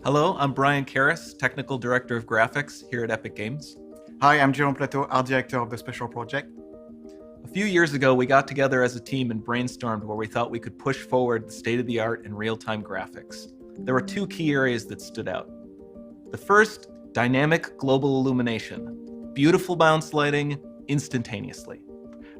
Hello, I'm Brian Karras, Technical Director of Graphics here at Epic Games. Hi, I'm Jerome Plateau, Art Director of the Special Project. A few years ago, we got together as a team and brainstormed where we thought we could push forward the state-of-the-art in real-time graphics. There were two key areas that stood out. The first, dynamic global illumination. Beautiful bounce lighting, instantaneously.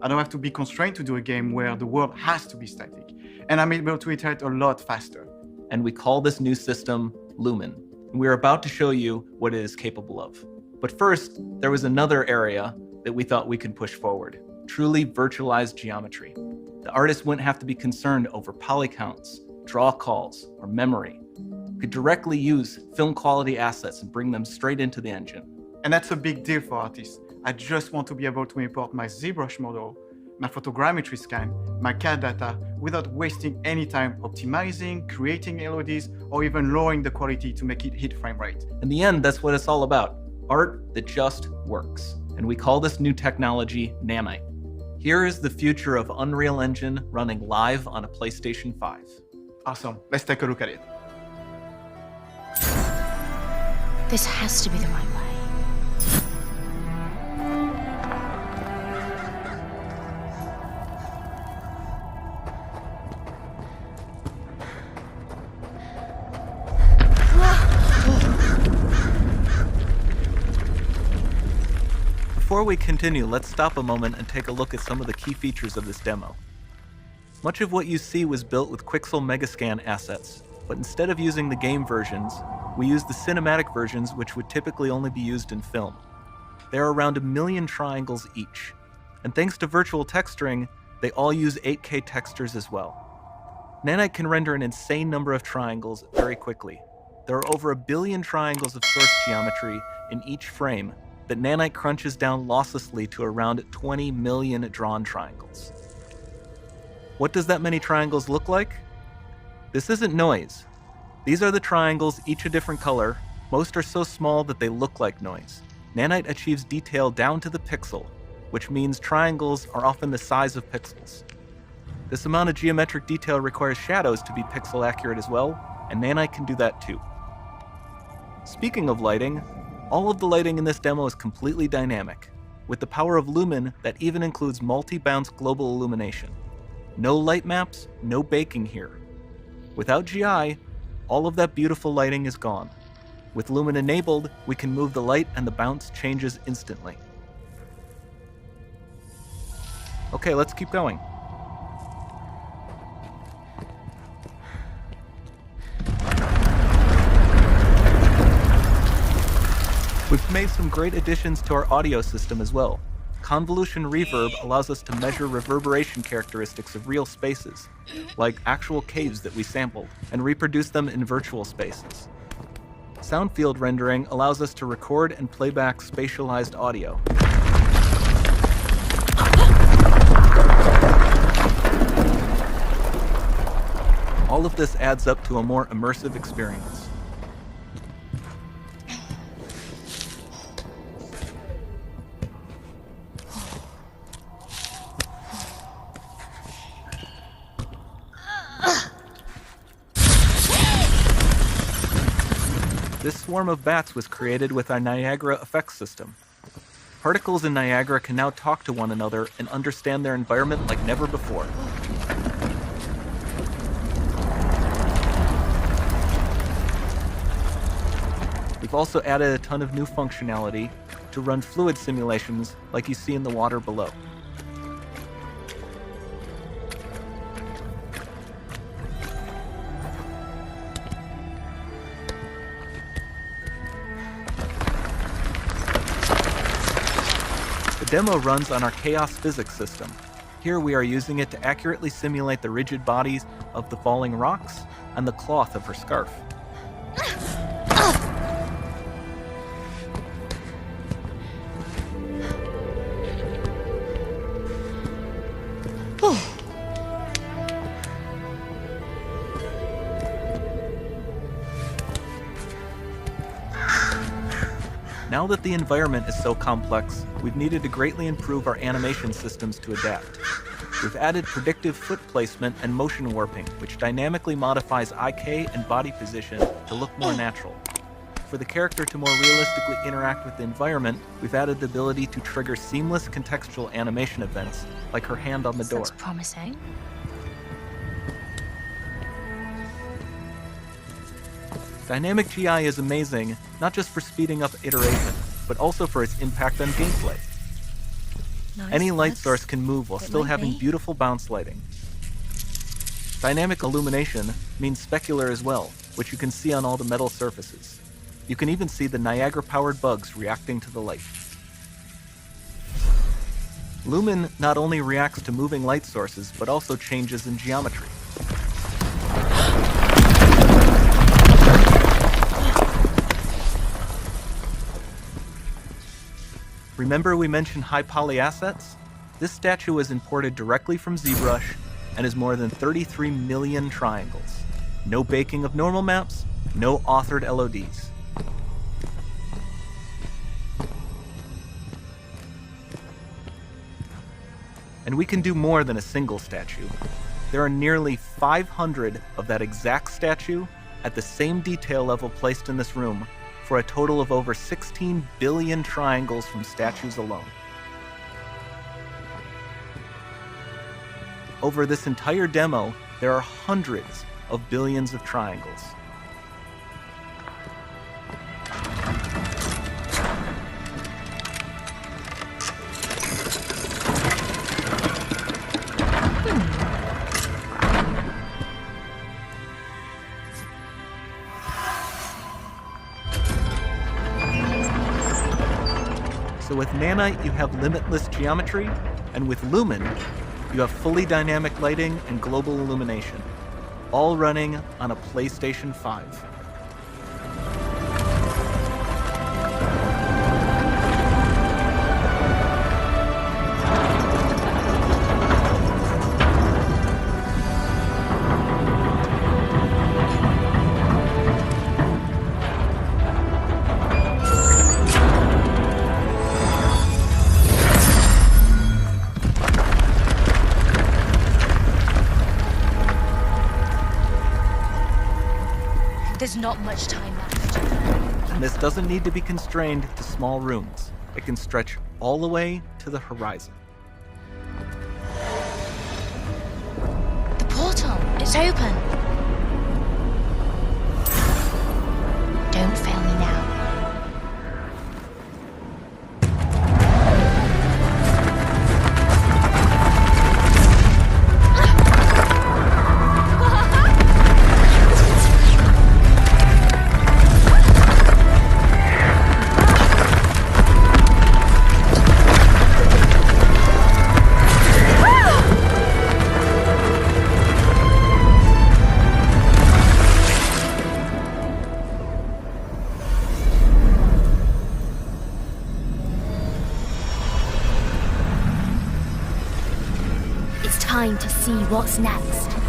I don't have to be constrained to do a game where the world has to be static, and I'm able to iterate a lot faster. And we call this new system Lumen. And we're about to show you what it is capable of. But first, there was another area that we thought we could push forward. Truly virtualized geometry. The artist wouldn't have to be concerned over poly counts, draw calls, or memory. We could directly use film quality assets and bring them straight into the engine. And that's a big deal for artists. I just want to be able to import my ZBrush model, my photogrammetry scan, my CAD data without wasting any time optimizing, creating LODs, or even lowering the quality to make it hit frame rate. In the end, that's what it's all about. Art that just works. And we call this new technology Nanite. Here is the future of Unreal Engine running live on a PlayStation 5. Awesome, let's take a look at it. This has to be the right way. Before we continue, let's stop a moment and take a look at some of the key features of this demo. Much of what you see was built with Quixel Megascan assets, but instead of using the game versions, we used the cinematic versions, which would typically only be used in film. There are around 1 million triangles each, and thanks to virtual texturing, they all use 8K textures as well. Nanite can render an insane number of triangles very quickly. There are over 1 billion triangles of source geometry in each frame that Nanite crunches down losslessly to around 20 million drawn triangles. What does that many triangles look like? This isn't noise. These are the triangles, each a different color. Most are so small that they look like noise. Nanite achieves detail down to the pixel, which means triangles are often the size of pixels. This amount of geometric detail requires shadows to be pixel accurate as well, and Nanite can do that too. Speaking of lighting, all of the lighting in this demo is completely dynamic, with the power of Lumen that even includes multi-bounce global illumination. No light maps, no baking here. Without GI, all of that beautiful lighting is gone. With Lumen enabled, we can move the light and the bounce changes instantly. Okay, let's keep going. We've made some great additions to our audio system as well. Convolution reverb allows us to measure reverberation characteristics of real spaces, like actual caves that we sampled, and reproduce them in virtual spaces. Sound field rendering allows us to record and playback spatialized audio. All of this adds up to a more immersive experience. This swarm of bats was created with our Niagara effects system. Particles in Niagara can now talk to one another and understand their environment like never before. We've also added a ton of new functionality to run fluid simulations like you see in the water below. The demo runs on our chaos physics system. Here we are using it to accurately simulate the rigid bodies of the falling rocks and the cloth of her scarf. Now that the environment is so complex, we've needed to greatly improve our animation systems to adapt. We've added predictive foot placement and motion warping, which dynamically modifies IK and body position to look more natural. For the character to more realistically interact with the environment, we've added the ability to trigger seamless contextual animation events, like her hand on the door. Looks promising. Dynamic GI is amazing, not just for speeding up iteration, but also for its impact on gameplay. Nice. Any light That's- source can move while it still might having be. beautiful bounce lighting. Dynamic illumination means specular as well, which you can see on all the metal surfaces. You can even see the Niagara-powered bugs reacting to the light. Lumen not only reacts to moving light sources, but also changes in geometry. Remember we mentioned high poly assets? This statue was imported directly from ZBrush and is more than 33 million triangles. No baking of normal maps, no authored LODs. And we can do more than a single statue. There are nearly 500 of that exact statue at the same detail level placed in this room, for a total of over 16 billion triangles from statues alone. Over this entire demo, there are hundreds of billions of triangles. So with Nanite, you have limitless geometry, and with Lumen, you have fully dynamic lighting and global illumination, all running on a PlayStation 5. There's not much time left. And this doesn't need to be constrained to small rooms. It can stretch all the way to the horizon. The portal, it's open. Don't fail me now. It's time to see what's next.